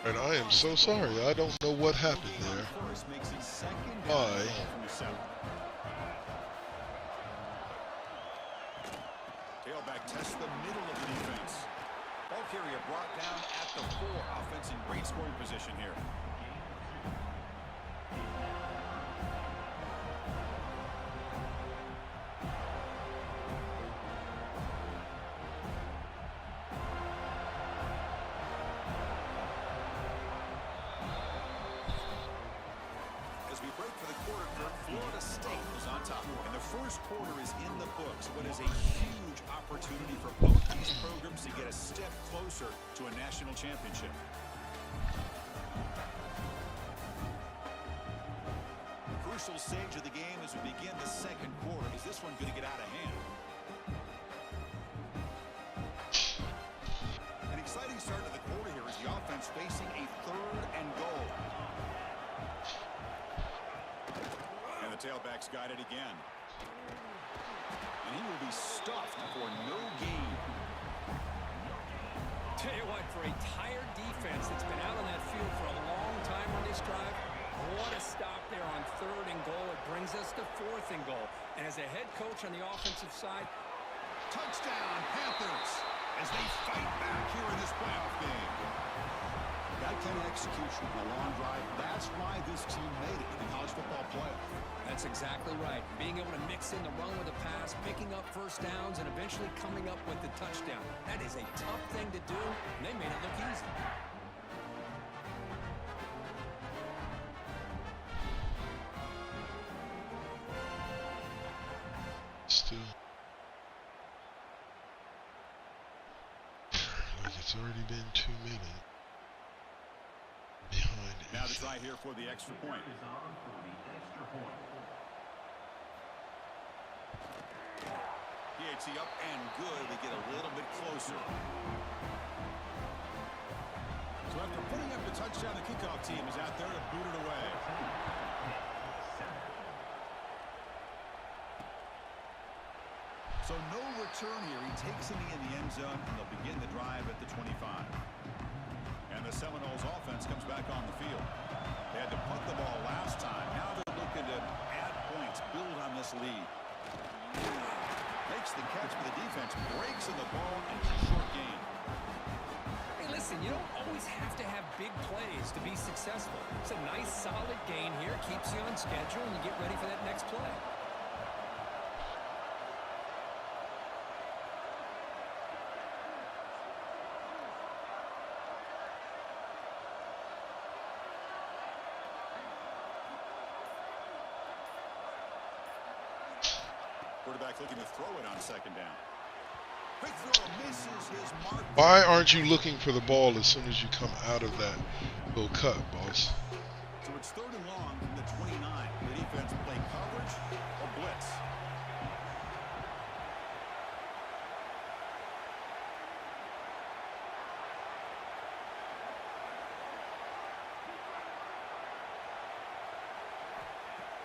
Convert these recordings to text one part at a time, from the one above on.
And I am so sorry. I don't know what happened there. Why? Tailback tests the middle of the defense. Ball carrier brought down at the 4. Offense in great scoring position here. As we break for the quarter, Florida State is on top. And the first quarter is in the books. What is a huge opportunity for both these programs to get a step closer to a national championship. Crucial stage of the game as we begin the second quarter. Is this one going to get out of hand? An exciting start to the quarter here as the offense facing a 3rd and goal. And the tailback's got it again. And he will be stuffed for no gain. Tell you what, for a tired defense that's been out on that field for a long time on this drive, what a stop there on 3rd and goal. It brings us to 4th and goal. And as a head coach on the offensive side, touchdown Panthers as they fight back here in this playoff game. That kind of execution on a long drive, that's why this team made it in the college football playoff. That's exactly right. Being able to mix in the run with a pass, picking up first downs, and eventually coming up with the touchdown. That is a tough thing to do, and they made it look easy. Still. Like it's already been 2 minutes. Behind it. Now to try here for the extra point. PHC up and good. They get a little bit closer. So after putting up the touchdown, the kickoff team is out there to boot it away. So no return here. He takes it in the end zone, and they'll begin the drive at the 25. And the Seminoles offense comes back on the field. They had to punt the ball last time. Now they're looking to add points, build on this lead. Makes the catch for the defense, breaks in the ball, and it's a short gain. Hey, listen, you don't always have to have big plays to be successful. It's a nice, solid gain here. Keeps you on schedule, and you get ready for that next play. Quarterback looking to throw it on 2nd down. Quick throw, misses his mark. Why aren't you looking for the ball as soon as you come out of that little cut, boss? So it's 3rd and long from the 29. The defense play coverage or blitz.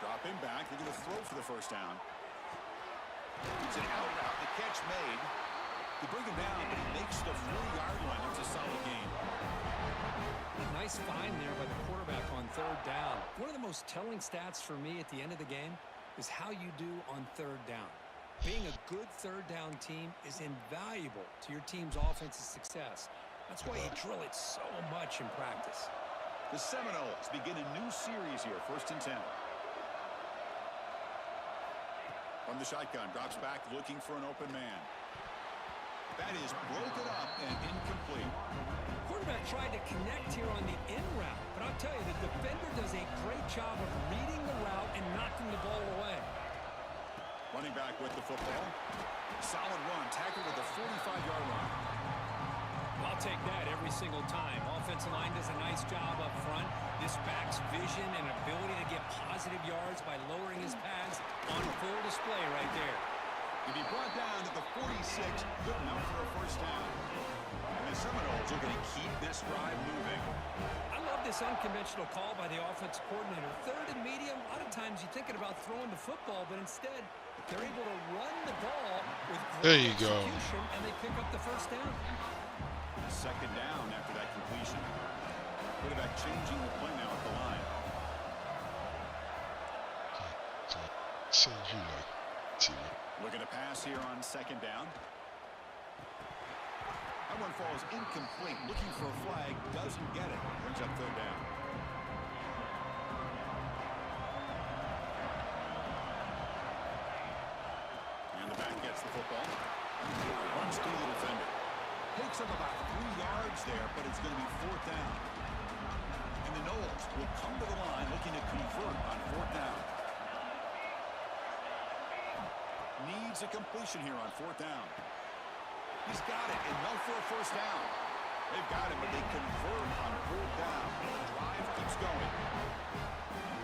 Dropping back, they're going to throw for the 1st down. It's an out route, the catch made. They bring him down, but he makes the 40-yard line. It's a solid gain. Nice find there by the quarterback on 3rd down. One of the most telling stats for me at the end of the game is how you do on 3rd down. Being a good 3rd down team is invaluable to your team's offensive success. That's why you drill it so much in practice. The Seminoles begin a new series here, 1st and 10. From the shotgun, drops back, looking for an open man. That is broken up and incomplete. Quarterback tried to connect here on the in route, but I'll tell you, the defender does a great job of reading the route and knocking the ball away. Running back with the football. Solid run, tackled at the 45-yard line. I'll take that every single time. Offensive line does a nice job up front. This back's vision and ability to get positive yards by lowering his pads on full display right there. To be brought down to the 46, good enough for a 1st down. And the Seminoles are going to keep this drive moving. I love this unconventional call by the offensive coordinator. 3rd and medium, a lot of times you're thinking about throwing the football, but instead they're able to run the ball with great execution, and they pick up the 1st down. second down after that completion. Quarterback changing the play now at the line. Send you like to. Looking to pass here on second down. That one falls incomplete. Looking for a flag. Doesn't get it. Brings up third down. And the back gets the football. Runs through the defender. Takes up about 3 yards there, but it's going to be fourth down. And the Knowles will come to the line looking to convert on fourth down. Needs a completion here on fourth down. He's got it, and no for a first down. They've got it, but they convert on fourth down. The drive keeps going.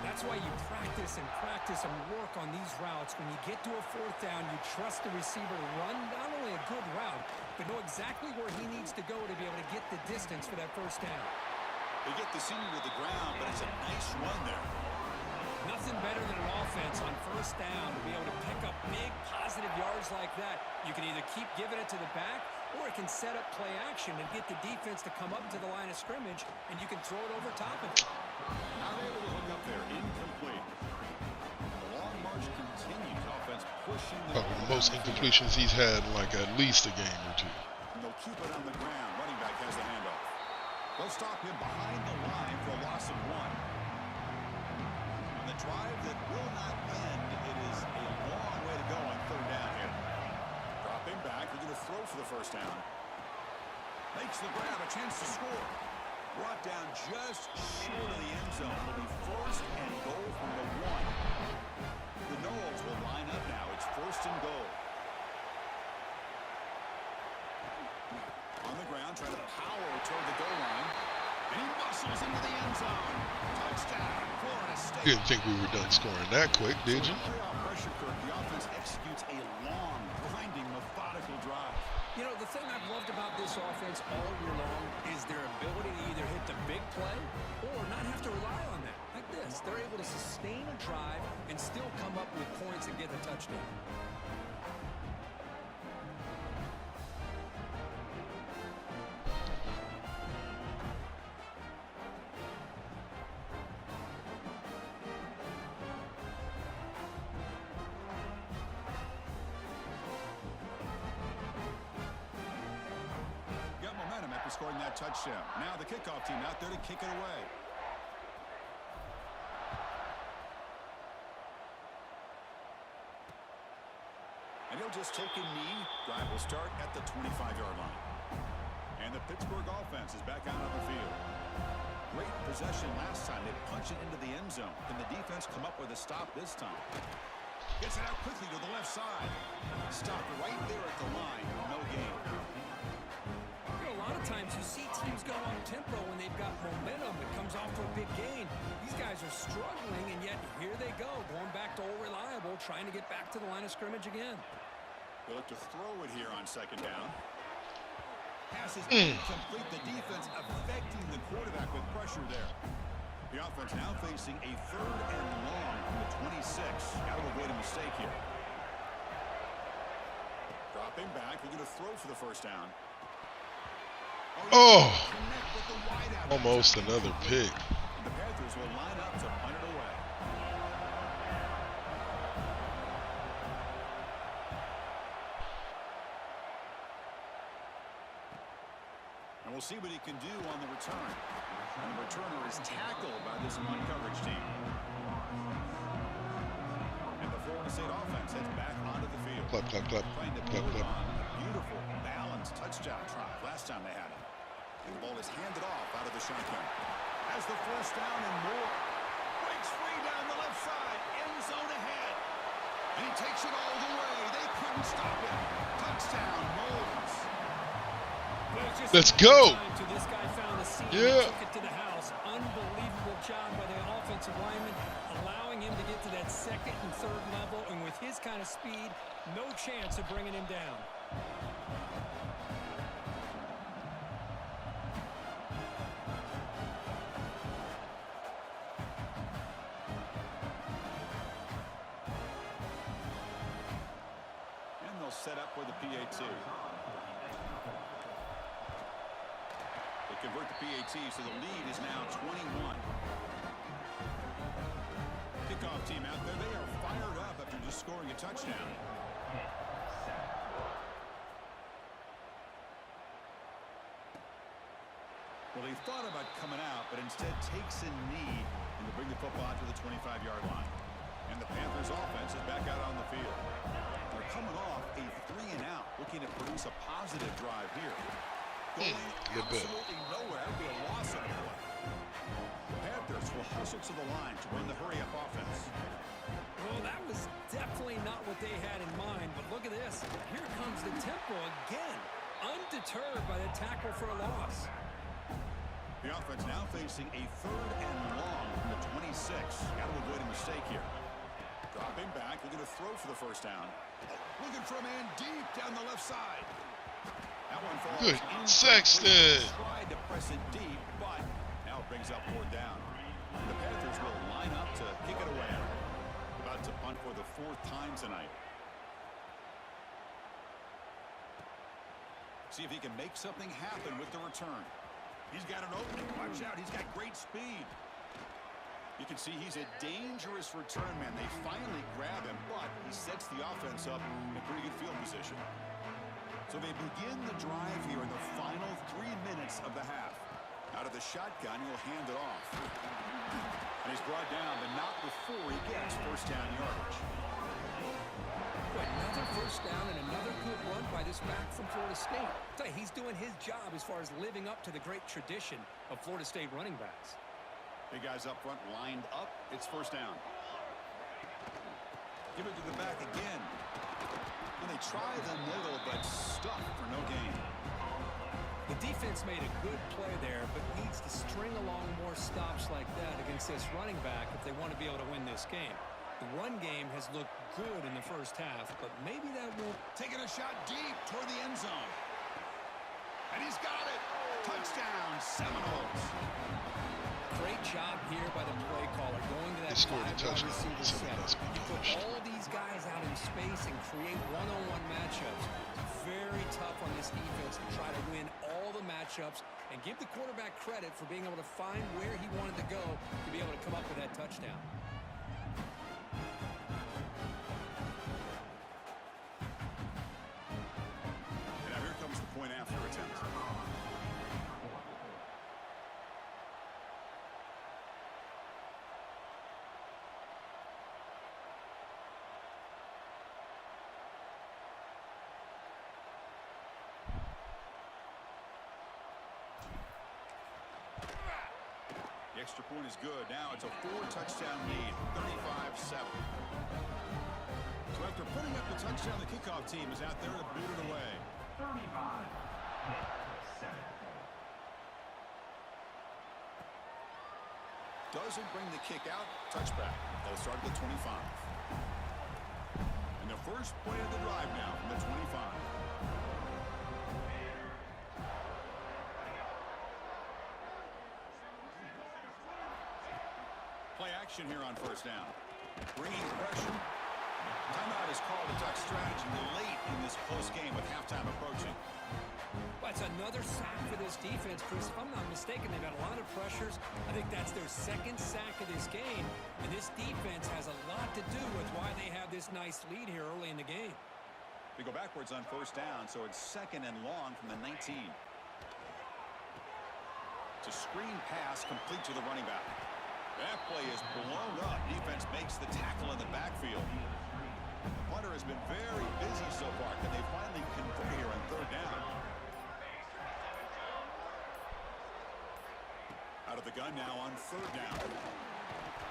That's why you practice and work on these routes. When you get to a fourth down, you trust the receiver to run not only a good route, but know exactly where he needs to go to be able to get the distance for that first down. They get the senior to the ground, but it's a nice run there. Nothing better than an offense on first down to be able to pick up big positive yards like that. You can either keep giving it to the back, or it can set up play action and get the defense to come up to the line of scrimmage, and you can throw it over top of it. Not able to hook up there. Incomplete. The long march continues. Offense pushing the Probably the most incompletions he's had in like at least a game or two. And they'll keep it on the ground. Running back has the handoff. They'll stop him behind the line for a loss of 1. On the drive that will not end, it is a long way to go on third down here. Dropping back. They're going to throw for the first down. Makes the grab. A chance to score. Brought down just short of the end zone. It'll be first and goal from the 1. The Knowles will line up now. It's first and goal. On the ground, trying to power toward the goal line. And he muscles into the end zone. Touchdown, Florida State. You didn't think we were done scoring that quick, did you? Playoff pressure curve. The offense executes a long, grinding, methodical drive. You know, the thing I've loved about this offense all year long is their ability to either hit the big play or not have to rely on that. Like this, they're able to sustain a drive and still come up with points and get the touchdown. Scoring that touchdown. Now the kickoff team out there to kick it away. And he'll just take a knee. Drive will start at the 25-yard line. And the Pittsburgh offense is back out on the field. Great possession last time. They punch it into the end zone. Can the defense come up with a stop this time? Gets it out quickly to the left side. Stopped right there at the line. No gain. A lot of times you see teams go on tempo when they've got momentum. It comes off to a big gain. These guys are struggling, and yet here they go, going back to old reliable, trying to get back to the line of scrimmage again. They look to throw it here on second down. Pass is incomplete. The defense affecting the quarterback with pressure there. The offense now facing a third and long from the 26. Got to avoid a mistake here. Dropping back. They're going to throw for the first down. Oh, almost another pick. The Panthers will line up to punt it away. And we'll see what he can do on the return. And the returner is tackled by this man coverage team. And the Florida State offense heads back onto the field. Clap, clap, clap. Trying to Clap, build clap. on a beautiful, balanced touchdown try last time they had it. And the ball is handed off out of the shotgun. Has the first down and more. Breaks free down the left side. End zone ahead. And he takes it all the way. They couldn't stop it. Touchdown, Knowles. Let's go. This guy found the seam Yeah. and took it to the house. Unbelievable job by the offensive lineman, allowing him to get to that second and third level. And with his kind of speed, no chance of bringing him down. Set up for the PAT. convert the PAT, so the lead is now 21. Kickoff team out there. They are fired up after just scoring a touchdown. Well, he thought about coming out, but instead takes a knee and to bring the football out to the 25-yard line. And the Panthers offense is back out on the field. They're coming off a 3-and-out, looking to produce a positive drive here. Going absolutely nowhere. That would be a loss of play. The Panthers will hustle to the line to run the hurry-up offense. Well, that was definitely not what they had in mind, but look at this. Here comes the tempo again, undeterred by the tackle for a loss. The offense now facing a 3rd and long from the 26. Got to avoid a mistake here. Dropping back, looking to throw for the first down. Looking for a man deep down the left side. That one falls. Good. Sexton. Tried to press it deep, but now it brings up 4th down. The Panthers will line up to kick it away. About to punt for the 4th time tonight. See if he can make something happen with the return. He's got an opening. Watch out. He's got great speed. You can see he's a dangerous return man. They finally grab him, but he sets the offense up in a pretty good field position. So they begin the drive here in the final 3 minutes of the half. Out of the shotgun, he'll hand it off. And he's brought down, but not before he gets 1st down yardage. Another 1st down and another good run by this back from Florida State. He's doing his job as far as living up to the great tradition of Florida State running backs. Big guys up front lined up. It's 1st down. Give it to the back again. And they try the middle, but stuck for no gain. The defense made a good play there, but needs to string along more stops like that against this running back if they want to be able to win this game. The run game has looked good in the 1st half, but maybe that won't. Taking a shot deep toward the end zone. And he's got it. Touchdown, Seminoles. Great job here by the play caller, going to that 5-wide receiver set. You put all these guys out in space and create one-on-one matchups. Very tough on this defense to try to win all the matchups and give the quarterback credit for being able to find where he wanted to go to be able to come up with that touchdown. And now here comes the point after attempt. The extra point is good. Now it's a 4-touchdown lead, 35-7. So after putting up the touchdown, the kickoff team is out there to boot it away. 35-7. Doesn't bring the kick out. Touchback. They'll start at the 25. And the first play of the drive now from the 25. Play action here on 1st down. Bringing pressure. Timeout is called. A duck strategy late in this close game with halftime approaching. Well, it's another sack for this defense, Chris. If I'm not mistaken, they've got a lot of pressures. I think that's their 2nd sack of this game. And this defense has a lot to do with why they have this nice lead here early in the game. They go backwards on 1st down, so it's 2nd and long from the 19. It's a screen pass complete to the running back. That play is blown up. Defense makes the tackle in the backfield. The punter has been very busy so far. Can they finally convert here on 3rd down? Out of the gun now on 3rd down.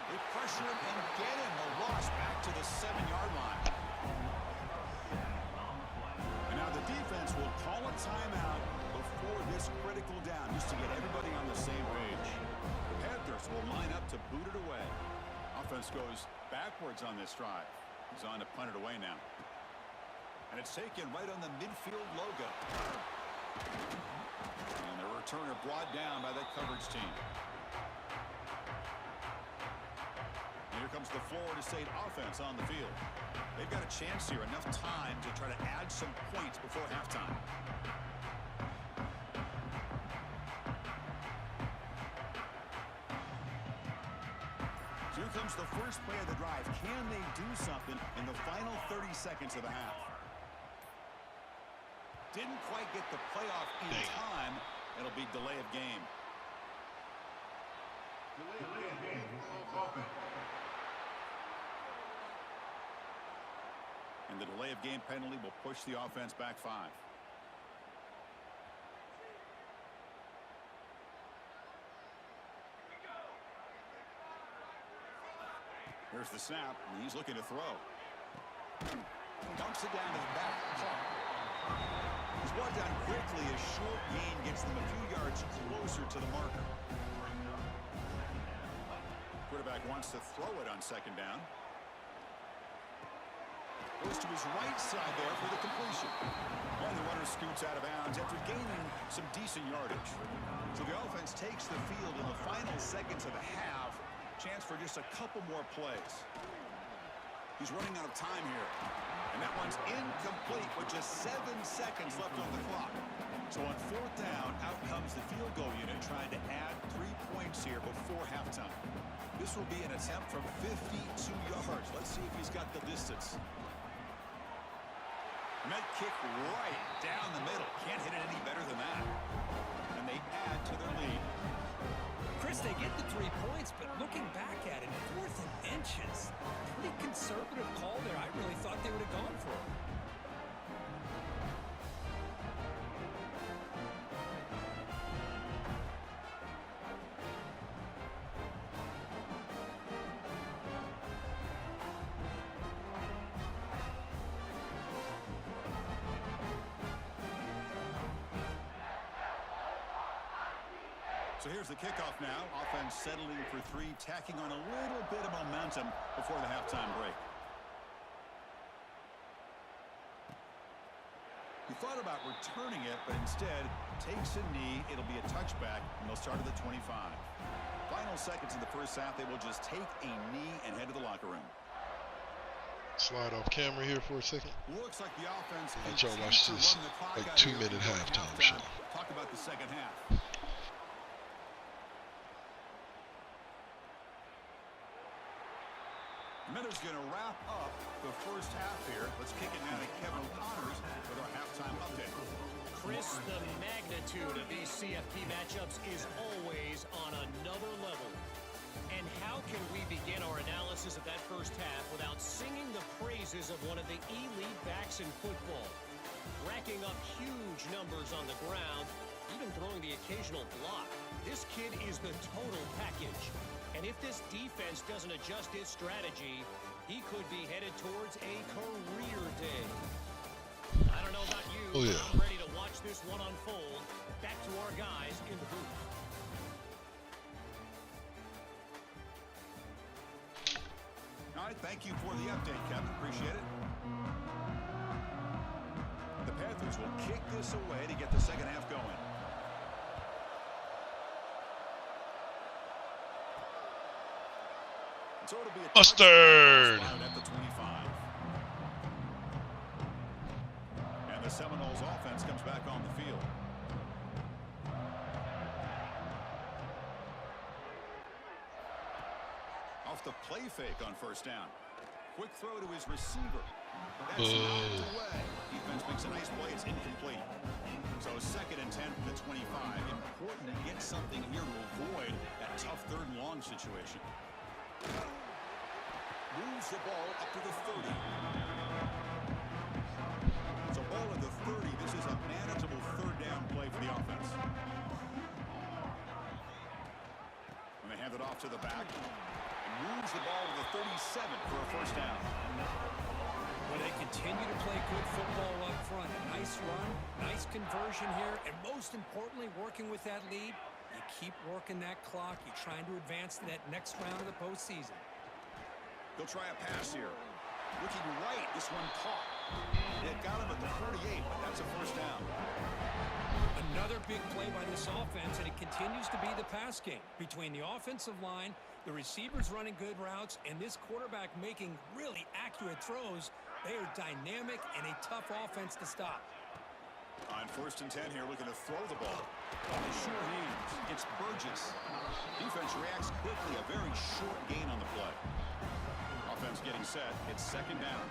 They pressure him and get him. The loss back to the 7-yard line. And now the defense will call a timeout before this critical down, just to get everybody on the same page. The Panthers will line up to boot it away. Offense goes backwards on this drive. He's on to punt it away now. And it's taken right on the midfield logo. And the returner brought down by that coverage team. And here comes the Florida State offense on the field. They've got a chance here, enough time to try to add some points before halftime. Here comes the first play of the drive. Can they do something in the final 30 seconds of the half? Didn't quite get the playoff in time. It'll be delay of game. And the delay of game penalty will push the offense back 5. Here's the snap, and he's looking to throw. Dumps it down to the back. He's brought down quickly. A short gain gets them a few yards closer to the marker. Quarterback wants to throw it on second down. Goes to his right side there for the completion. And the runner scoots out of bounds after gaining some decent yardage. So the offense takes the field in the final seconds of the half. Chance for just a couple more plays. He's running out of time here. And that one's incomplete with just 7 seconds left on the clock. So on 4th down, out comes the field goal unit trying to add 3 points here before halftime. This will be an attempt from 52 yards. Let's see if he's got the distance. And that kick right down the middle. Can't hit it any better than that. And they add to their lead. Chris, they get the 3 points, but looking back at it, 4th and inches. Pretty conservative call there. I really thought they would have gone for it. So here's the kickoff now. Offense settling for 3, tacking on a little bit of momentum before the halftime break. He thought about returning it, but instead takes a knee. It'll be a touchback, and they'll start at the 25. Final seconds in the first half, they will just take a knee and head to the locker room. Slide off camera here for a second. Looks like the offense Let y'all watch this like 2-minute halftime show. Talk about the second half. Miller's going to wrap up the first half here. Let's kick it now to Kevin Connors with our halftime update. Chris, the magnitude of these CFP matchups is always on another level. And how can we begin our analysis of that first half without singing the praises of one of the elite backs in football? Racking up huge numbers on the ground, even throwing the occasional block. This kid is the total package. And if this defense doesn't adjust its strategy, he could be headed towards a career day. I don't know about you, but I'm ready to watch this one unfold. Back to our guys in the booth. All right, thank you for the update, Kevin. Appreciate it. The Panthers will kick this away to get the second half going. So it'll be a Mustard at the 25. And the Seminoles offense comes back on the field. Off the play fake on first down. Quick throw to his receiver. That's knocked away. Defense makes a nice play. It's incomplete. So 2nd and 10 from the 25. Important to get something here to avoid that tough 3rd and long situation. Moves the ball up to the 30. So ball at the 30. This is a manageable 3rd down play for the offense. And they hand it off to the back. And moves the ball to the 37 for a first down. Well, they continue to play good football up front. Nice run, nice conversion here, and most importantly, working with that lead. You keep working that clock. You're trying to advance to that next round of the postseason. They'll try a pass here. Looking right, this one caught. It got him at the 48, but that's a first down. Another big play by this offense, and it continues to be the pass game. Between the offensive line, the receivers running good routes, and this quarterback making really accurate throws, they are dynamic and a tough offense to stop. On 1st and 10 here, looking to throw the ball. On the short hands, it's Burgess. Defense reacts quickly, a very short gain on the play. Offense getting set. It's second down.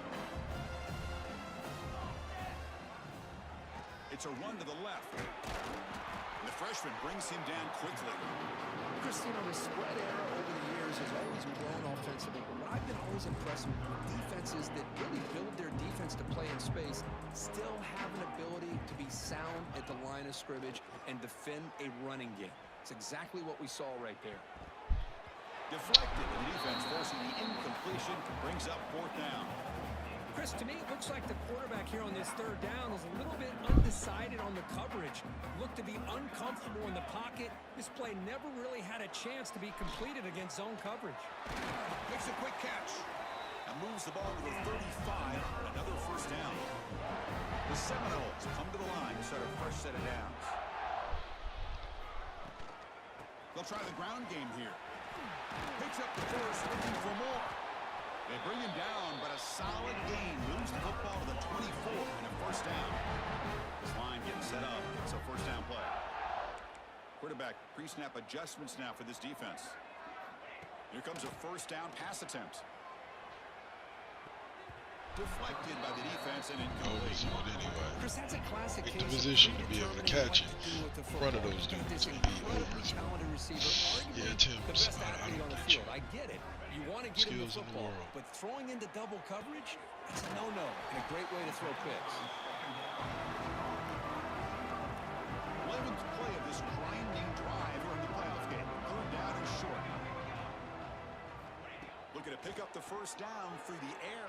It's a run to the left. The freshman brings him down quickly. Christine, the spread era over the years has always grown offensively, but what I've been always impressed with defenses that really build their defense to play in space still have an ability to be sound at the line of scrimmage and defend a running game. It's exactly what we saw right there. Deflected, the defense forcing the incompletion, brings up fourth down. Chris, to me, it looks like the quarterback here on this third down is a little bit undecided on the coverage. Looked to be uncomfortable in the pocket. This play never really had a chance to be completed against zone coverage. Makes a quick catch and moves the ball to the 35. Another first down. The Seminoles come to the line to start a fresh set of downs. They'll try the ground game here. Picks up the first, looking for more. They bring him down, but a solid gain moves the football to the 24 and a first down. This line getting set up. It's a first down play. Quarterback pre-snap adjustments now for this defense. Here comes a first down pass attempt. Deflected by the defense and incomplete. Anyway. Chris, that's a classic Get case the position to be able to catch it in front of those dudes and be overthrown. Yeah, Tim's, I don't on the get you. field. I get it. You want to get him the Skills in the football, world. but throwing into double coverage, it's a no-no and a great way to throw picks. 11th play of this grinding drive here in the playoff game. Third down and short. Looking to pick up the first down through the air.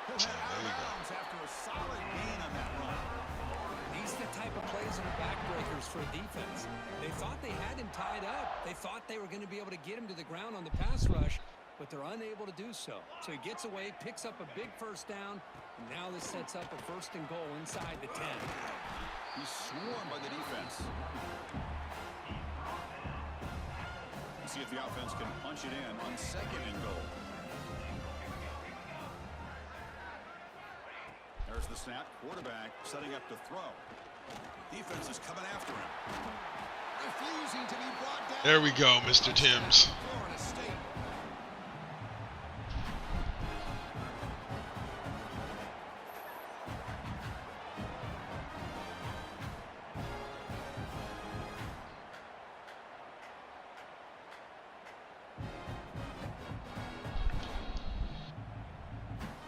He'll head out of bounds after a solid gain on that run. These are the type of plays that are backbreakers for a defense. They thought they had him tied up. They thought they were going to be able to get him to the ground on the pass rush, but they're unable to do so. So he gets away, picks up a big first down, and now this sets up a first and goal inside the 10. He's swarmed by the defense. Let's see if the offense can punch it in on second and goal. There's the snap. Quarterback setting up to throw. Defense is coming after him. Refusing to be brought down. There we go, Mr. Timms. Florida State.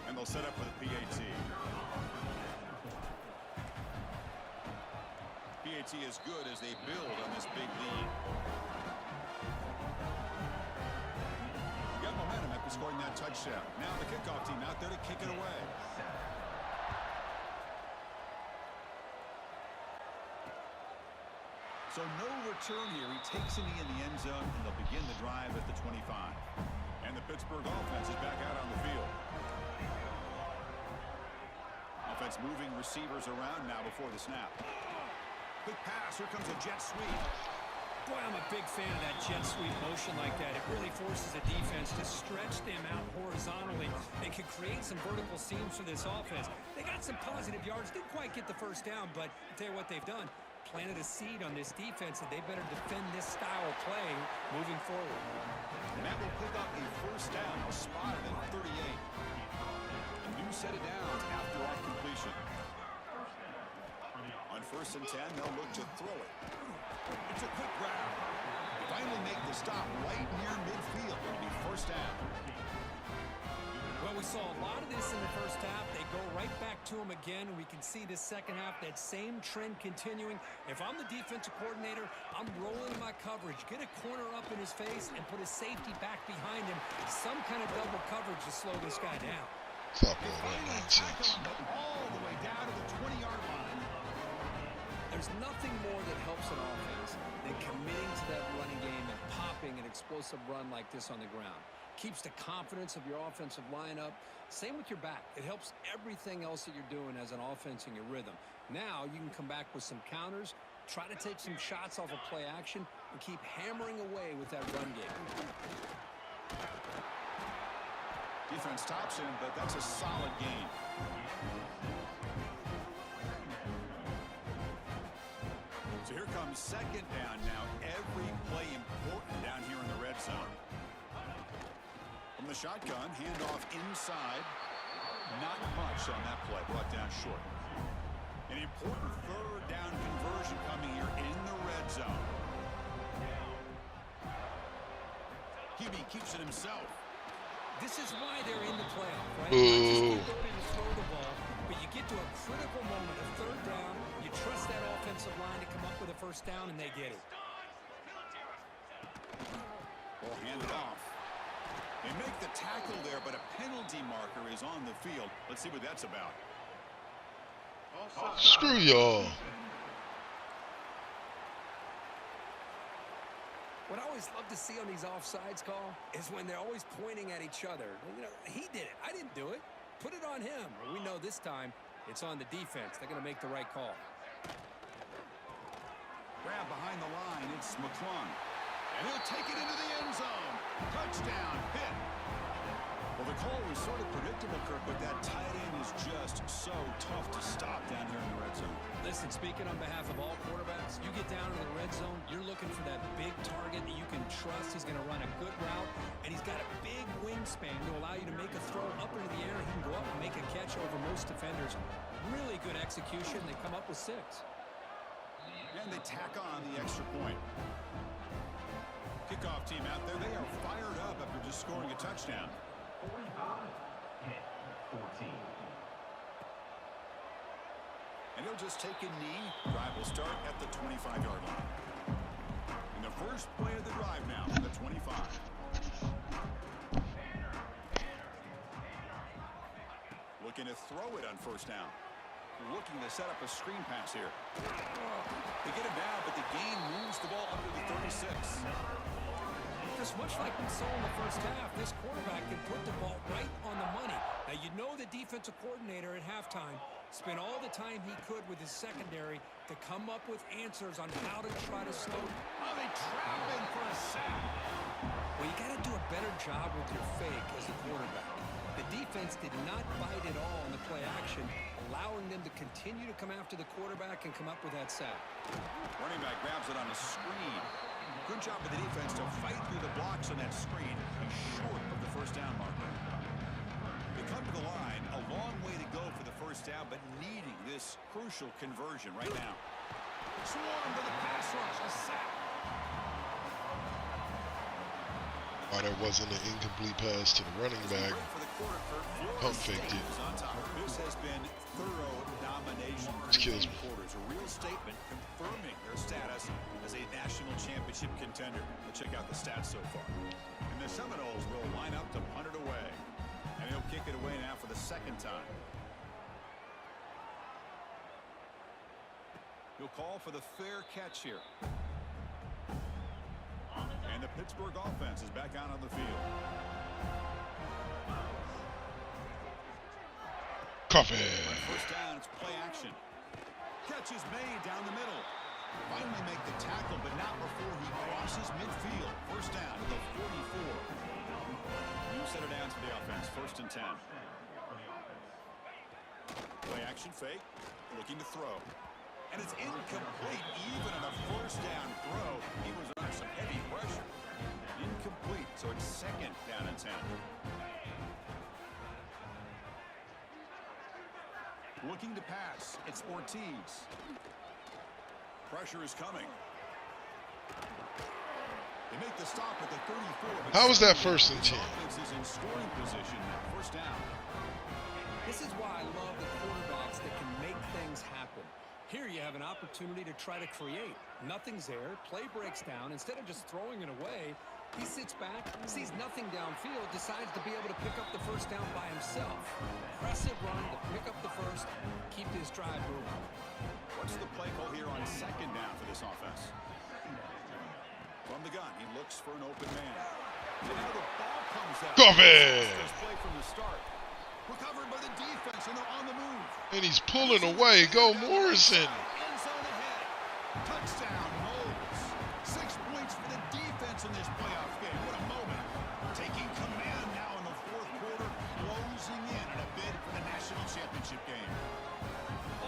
And they'll set up for the PAT. PAT is good as they build on this big lead. Got momentum after scoring that touchdown. Now the kickoff team out there to kick it away. So no return here. He takes it in the end zone, and they'll begin the drive at the 25. And the Pittsburgh offense is back out on the field. Offense moving receivers around now before the snap. Quick pass. Here comes a jet sweep. Boy, I'm a big fan of that jet sweep motion like that. It really forces a defense to stretch them out horizontally. They can create some vertical seams for this offense. They got some positive yards. Didn't quite get the first down, but I'll tell you what they've done. Planted a seed on this defense, and they better defend this style of play moving forward. And that will pick up a first down, spotted at 38. A new set of downs after our completion. On first and 10, they'll look to throw it. It's a quick grab. They finally make the stop right near midfield. It'll be first down. Well, we saw a lot of this in the first half. They go right back to him again, and we can see this second half, that same trend continuing. If I'm the defensive coordinator, I'm rolling my coverage. Get a corner up in his face and put a safety back behind him. Some kind of double coverage to slow this guy down. Stop all that nonsense. All the way down to the 20-yard line. There's nothing more that helps an offense than committing to that running game and popping an explosive run like this on the ground. Keeps the confidence of your offensive lineup. Same with your back. It helps everything else that you're doing as an offense in your rhythm. Now you can come back with some counters, try to take some shots off of play action, and keep hammering away with that run game. Defense stops him, but that's a solid gain. So here comes second down now. Every play important down here in the red zone. From the shotgun, handoff inside. Not much on that play, brought down short. An important third down conversion coming here in the red zone. QB keeps it himself. This is why they're in the playoff, right? Not just the ability to throw the ball, but you get to a critical moment, a third down, you trust that offensive line to come up with a first down, and they get it. Ball handed off. They make the tackle there, but a penalty marker is on the field. Let's see what that's about. Screw y'all. What I always love to see on these offsides call is when they're always pointing at each other. You know, he did it. I didn't do it. Put it on him. We know this time it's on the defense. They're going to make the right call. Grab behind the line. It's McClung. And he'll take it into the end zone. Touchdown, Pitt. Well, the call was sort of predictable, Kirk, but that tight end is just so tough to stop down here in the red zone. Listen, speaking on behalf of all quarterbacks, you get down to the red zone, you're looking for that big target that you can trust. He's going to run a good route, and he's got a big wingspan to allow you to make a throw up into the air. He can go up and make a catch over most defenders. Really good execution. They come up with 6. And they tack on the extra point. Kickoff team out there. They are fired up after just scoring a touchdown. 14. And he'll just take a knee. Drive will start at the 25-yard line. And the first play of the drive now, the 25. Looking to throw it on first down. Looking to set up a screen pass here. They get it down, but the gain moves the ball under the 36. Just much like we saw in the first half, this quarterback can put the ball right on the money. Now, you know the defensive coordinator at halftime spent all the time he could with his secondary to come up with answers on how to try to slow. Oh, they trap him for a sack. Well, you got to do a better job with your fake as a quarterback. The defense did not bite at all in the play action, allowing them to continue to come after the quarterback and come up with that sack. Running back grabs it on a screen. Good job of the defense to fight through the blocks on that screen. He's short of the first down marker. They come to the line. A long way to go for the first down, but needing this crucial conversion right now. Swarm to the pass rush. A sack. Why there wasn't an incomplete pass to the running back. Pump faked it. This has been thorough domination. Excuse me. Quarters. A real statement confirming their status as a national championship contender. Let's check out the stats so far. And the Seminoles will line up to punt it away. And he'll kick it away now for the second time. He'll call for the fair catch here. And the Pittsburgh offense is back out on the field. Coffee. First down, it's play action. Catch is made down the middle. Finally make the tackle, but not before he crosses midfield. First down to the 44. New center down to the offense. First and 10. Play action fake. Looking to throw. And it's incomplete. Even on a first down throw, he was under some heavy pressure. Incomplete. So it's second down and 10. Looking to pass. It's Ortiz. Pressure is coming. They make the stop at the 34. How was that first and 10? Offense is in scoring position. First down. This is why I love the quarterbacks that can make things happen. Here you have an opportunity to try to create. Nothing's there. Play breaks down. Instead of just throwing it away, he sits back, sees nothing downfield, decides to be able to pick up the first down by himself. Impressive run to pick up the first, keep this drive moving. What's the play call here on second down for this offense? From the gun, he looks for an open man. And now the ball comes out. Coffee. Play from the start. Recovered by the defense, and they're on the move. And he's pulling away. Go Morrison. End zone ahead. Touchdown, Moles. 6 points for the defense in this playoff game. What a moment. Taking command now in the fourth quarter, closing in a bid for the national championship game.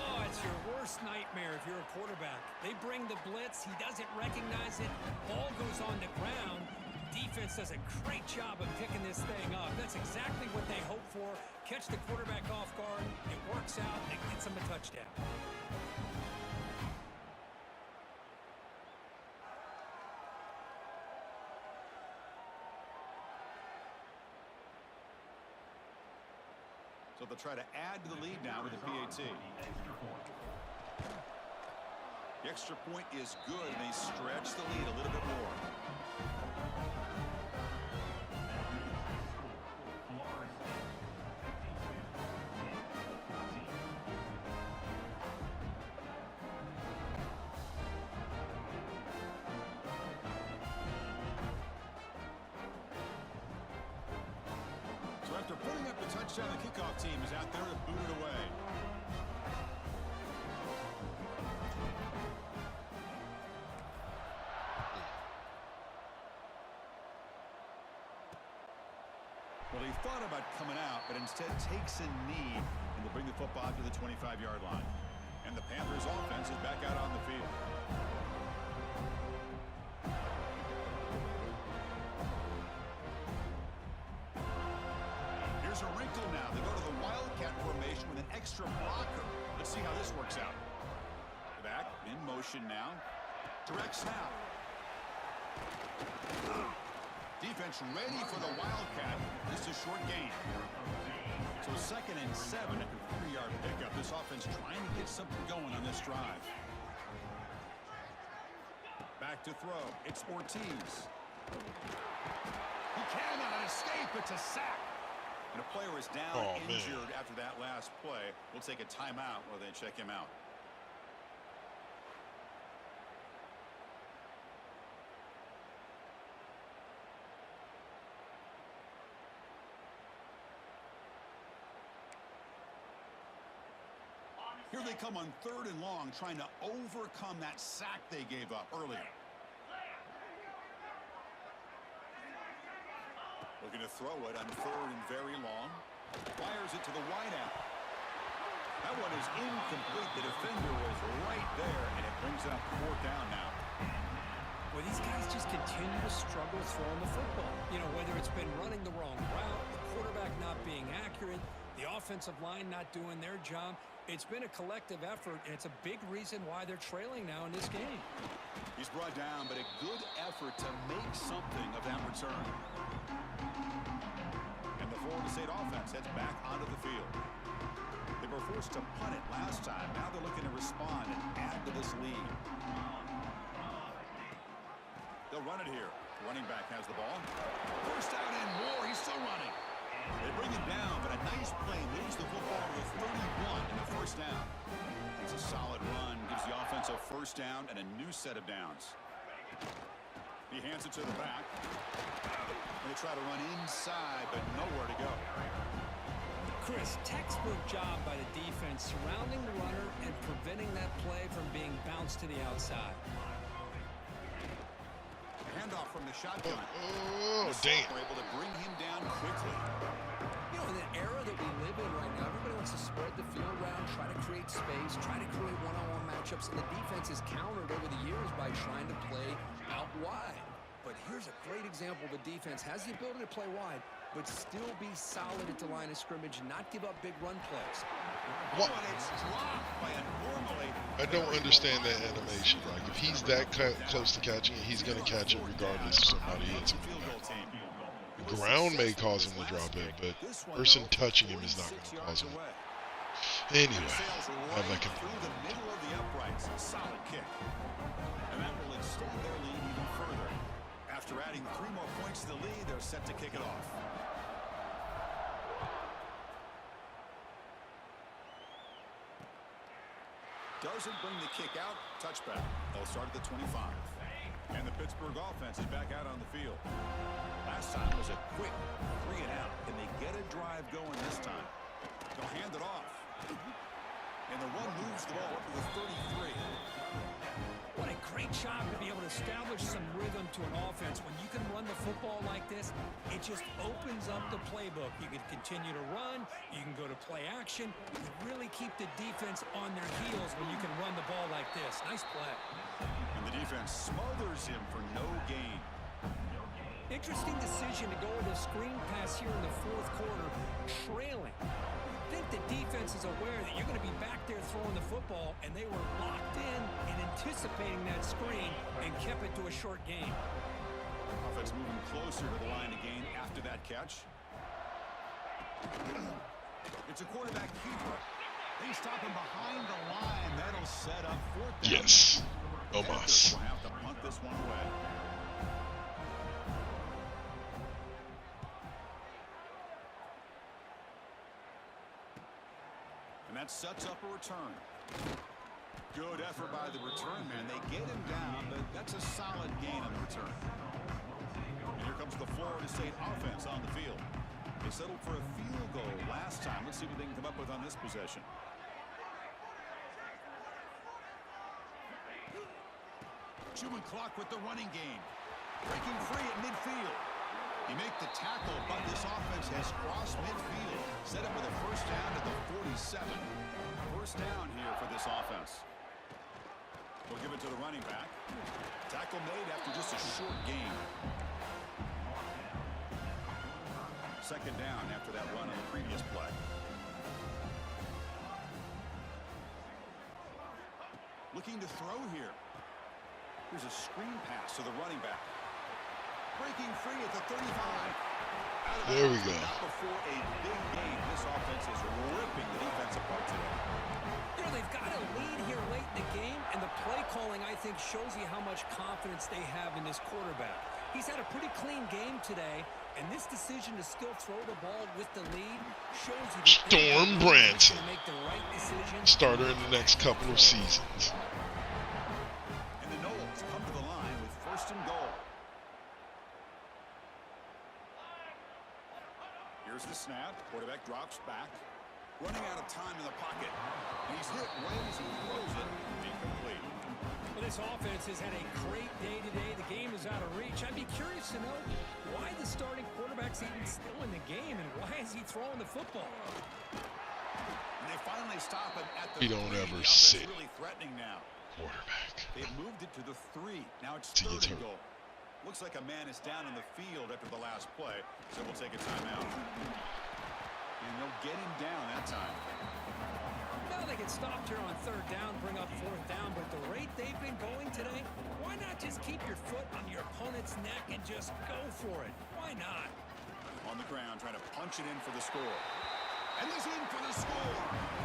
Oh, it's your worst nightmare. nightmare if you're a quarterback. They bring the blitz. He doesn't recognize it. Ball goes on the ground. Defense does a great job of picking this thing up. That's exactly what they hope for. Catch the quarterback off guard. It works out. It gets them a touchdown. So they'll try to add to the lead now with the PAT. The extra point is good, and they stretch the lead a little bit more. After putting up the touchdown, the kickoff team is out there to boot it away. Well, he thought about coming out, but instead takes a knee, and will bring the football to the 25-yard line. And the Panthers offense is back out on the field. Here's a wrinkle now. They go to the Wildcat formation with an extra blocker. Let's see how this works out. Back, in motion now. Direct snap. Defense ready for the Wildcat. This is short gain. So 2nd and 7 after a 3-yard pickup. This offense trying to get something going on this drive. Back to throw. It's Ortiz. He cannot escape. It's a sack. And a player is down injured after that last play. We'll take a timeout while they check him out. Here they come on 3rd and long, trying to overcome that sack they gave up earlier. Looking to throw it on 3rd and very long. Fires it to the wideout. That one is incomplete. The defender was right there, and it brings it up 4th down now. Well, these guys just continue to struggle throwing the football. You know, whether it's been running the wrong route, the quarterback not being accurate, the offensive line not doing their job. It's been a collective effort, and it's a big reason why they're trailing now in this game. He's brought down, but a good effort to make something of that return. And the Florida State offense heads back onto the field. They were forced to punt it last time. Now they're looking to respond and add to this lead. They'll run it here. The running back has the ball. First down and more. He's still running. They bring him down, but a nice play moves the football to 31 and a first down. It's a solid run, gives the offense a first down and a new set of downs. He hands it to the back. They try to run inside, but nowhere to go. Chris, textbook job by the defense surrounding the runner and preventing that play from being bounced to the outside. Handoff from the shotgun. Oh, damn. We're able to bring him down quickly. You know, in the era that we live in right now, everybody wants to spread the field around, try to create space, try to create one-on-one matchups, and the defense has countered over the years by trying to play out wide. But here's a great example. The defense has the ability to play wide, but still be solid at the line of scrimmage, not give up big run plays. What? Oh, and it's dropped by a normally. I don't understand that animation. Like, if he's that close to catching it, he's going to catch it regardless if somebody hits him. The ground may cause him to drop it, but person touching him is not going to cause him. Anyway, I'd like through the middle of the uprights. Solid kick. And that will extend their lead even further. After adding 3 more points to the lead, they're set to kick it off. Doesn't bring the kick out. Touchback. They'll start at the 25. And the Pittsburgh offense is back out on the field. Last time was a quick 3 and out. Can they get a drive going this time? They'll hand it off. And the run moves the ball up to the 33. What a great job to be able to establish some rhythm to an offense, when you can run the football like this, it just opens up the playbook. You can continue to run, you can go to play action, you can really keep the defense on their heels when you can run the ball like this. Nice play. And the defense smothers him for no gain. Interesting decision to go with a screen pass here in the fourth quarter, trailing. I think the defense is aware that you're going to be back there throwing the football, and they were locked in and anticipating that screen and kept it to a short gain. Offense moving closer to the line again after that catch. It's a quarterback keeper. They stop him behind the line. That'll set up fourth down. Yes. Omas. We'll have to punt this one away. And that sets up a return. Good effort by the return man. They get him down, but that's a solid gain on the return. And here comes the Florida State offense on the field. They settled for a field goal last time. Let's see what they can come up with on this possession. Chewing clock with the running game. Breaking free at midfield. You make the tackle, but this offense has crossed midfield. Set up with a first down at the 47. First down here for this offense. We'll give it to the running back. Tackle made after just a short gain. Second down after that run on the previous play. Looking to throw here. Here's a screen pass to the running back. Breaking free at the 35. There we go. Before a big game, this offense is ripping the defense apart today. You know, they've got a lead here late in the game, and the play calling, I think, shows you how much confidence they have in this quarterback. He's had a pretty clean game today, and this decision to still throw the ball with the lead shows you that Storm Branson, make the right decision. starter in the next couple of seasons. And the Knowles come to the line with first and goal. Here's the snap. Quarterback drops back. Running out of time in the pocket. And he's hit right as he throws it. Incomplete. Well, this offense has had a great day today. The game is out of reach. I'd be curious to know why the starting quarterback's even still in the game, and why is he throwing the football? And they finally stop him at the He don't 3. ever The offense sit. really threatening now. Quarterback. They've moved it to the 3. Now it's He third gets and hurt. goal. Looks like a man is down in the field after the last play, so we'll take a timeout. And they'll get him down that time. Now they get stopped here on third down, bring up fourth down, but the rate they've been going today, why not just keep your foot on your opponent's neck and just go for it? Why not? On the ground, trying to punch it in for the score. And he's in for the score.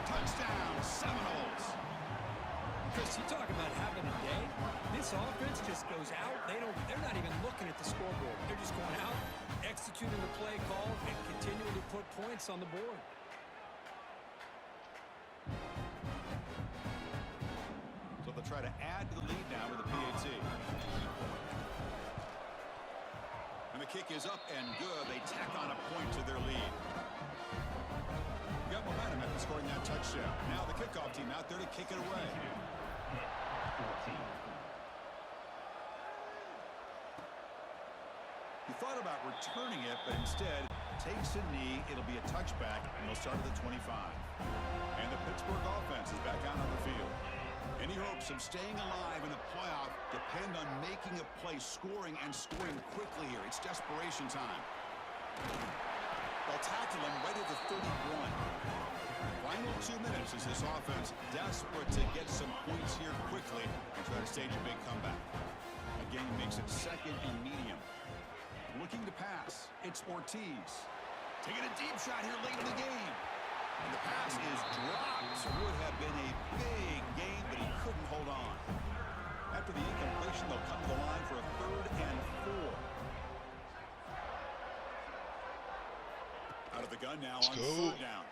Touchdown, Seminoles. Chris, you talk about having a day. This offense just goes out. They're not even looking at the scoreboard. They're just going out, executing the play call, and continuing to put points on the board. So they'll try to add to the lead now with a PAT. And the kick is up and good. They tack on a point to their lead. Got momentum after scoring that touchdown. Now the kickoff team out there to kick it away. He thought about returning it, but instead takes a knee. It'll be a touchback, and they'll start at the 25. And the Pittsburgh offense is back out on the field. Any hopes of staying alive in the playoff depend on making a play, scoring, and scoring quickly here. It's desperation time. They'll tackle him right at the 31. Final 2 minutes as this offense desperate to get some points here quickly and try to stage a big comeback. Again, makes it second and medium. Looking to pass. It's Ortiz. Taking a deep shot here late in the game. And the pass is dropped. Would have been a big game, but he couldn't hold on. After the incompletion, they'll come to the line for a 3rd and 4. Out of the gun now on 3rd down.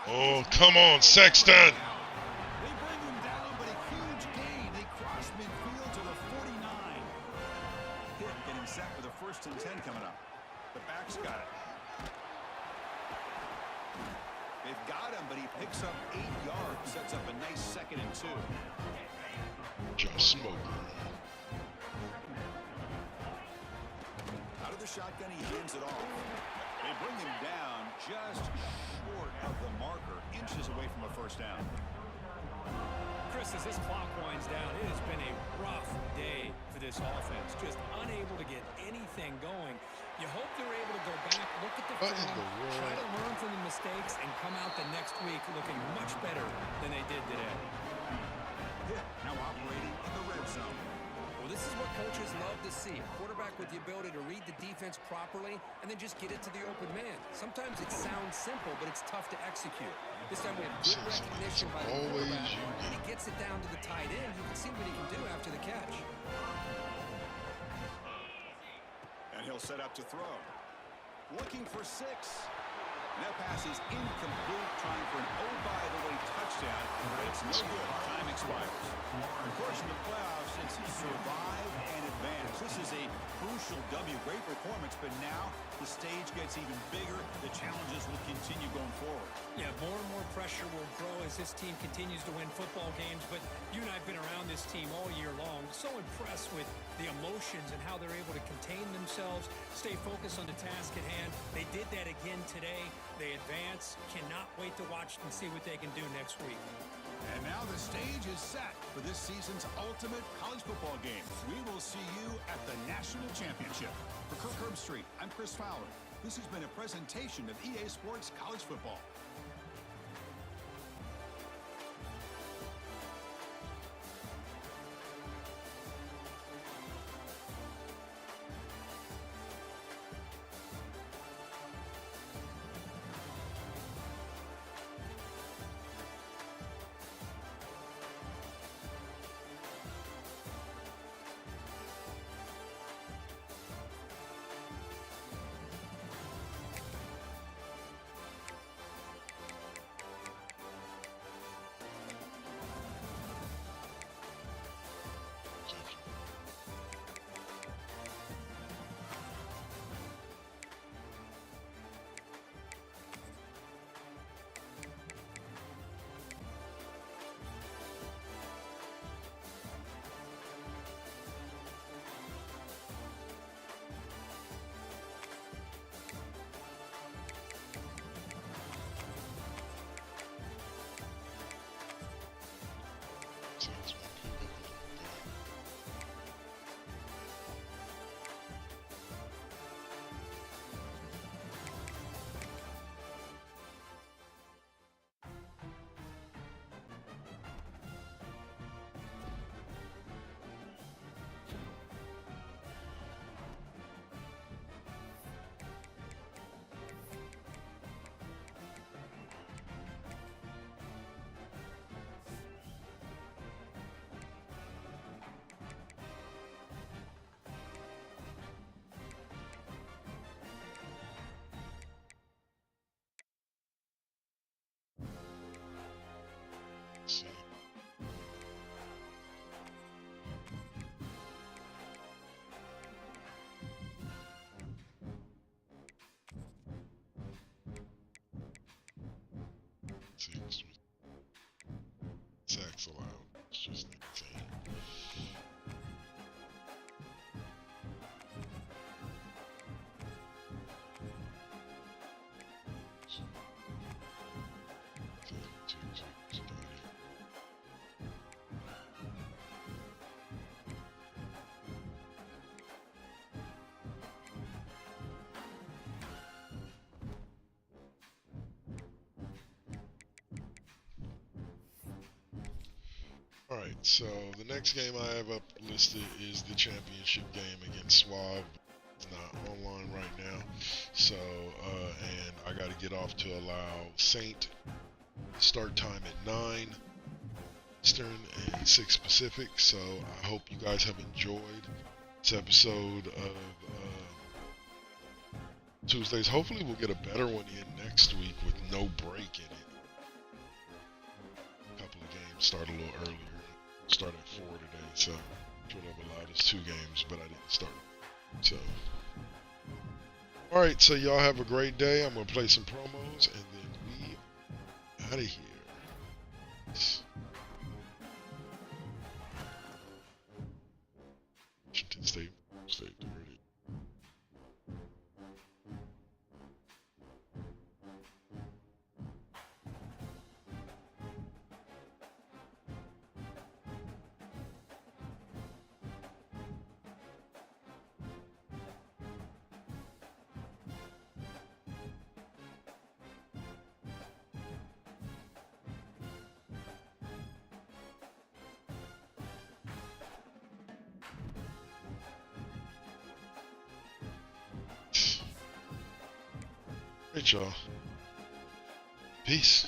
Oh, come on, Sexton. They bring him down, but a huge gain. They cross midfield to the 49. Hit getting set for the 1st and 10 coming up. The back's got it. They've got him, but he picks up 8 yards. Sets up a nice 2nd and 2. Just smoking. shotgun, he hands it off. They bring him down just short of the marker, inches away from a first down. Chris, as this clock winds down, it has been a rough day for this offense. Just unable to get anything going. You hope they're able to go back, look at the film, try to learn from the mistakes, and come out the next week looking much better than they did today. Now operating in the red zone. Well, this is what coaches love to see. A quarterback with the ability to read the defense properly and then just get it to the open man. Sometimes it sounds simple, but it's tough to execute. This time we have good recognition by the quarterback. When he gets it down to the tight end, you can see what he can do after the catch. And he'll set up to throw. Looking for 6. And that pass is incomplete, trying for an oh-by-the-way touchdown, but it's no good. Time expires. Of course, in the playoffs, it's survive and advance. This is a crucial W. Great performance, but now the stage gets even bigger. The challenges will continue going forward. Yeah, more and more pressure will grow as this team continues to win football games, but you and I have been around this team all year long. So impressed with the emotions and how they're able to contain themselves, stay focused on the task at hand. They did that again today. They advance. Cannot wait to watch and see what they can do next week. And now the stage is set for this season's ultimate college football game. We will see you at the National Championship. For Kirk Herbstreit, I'm Chris Fowler. This has been a presentation of EA Sports College Football. See. Sacks allowed. It's just insane. Alright, so the next game I have up listed is the championship game against Swab. It's not online right now, so and I got to get off to allow Saint start time at 9 Eastern and 6 Pacific. So I hope you guys have enjoyed this episode of Tuesdays. Hopefully we'll get a better one in next week with no break in it. A couple of games start a little earlier. Start at 4 today, so it would have allowed us 2 games, but I didn't start. So, all right, so y'all have a great day. I'm gonna play some promos, and then we out of here. Washington State, dirty. Right, y'all. Peace.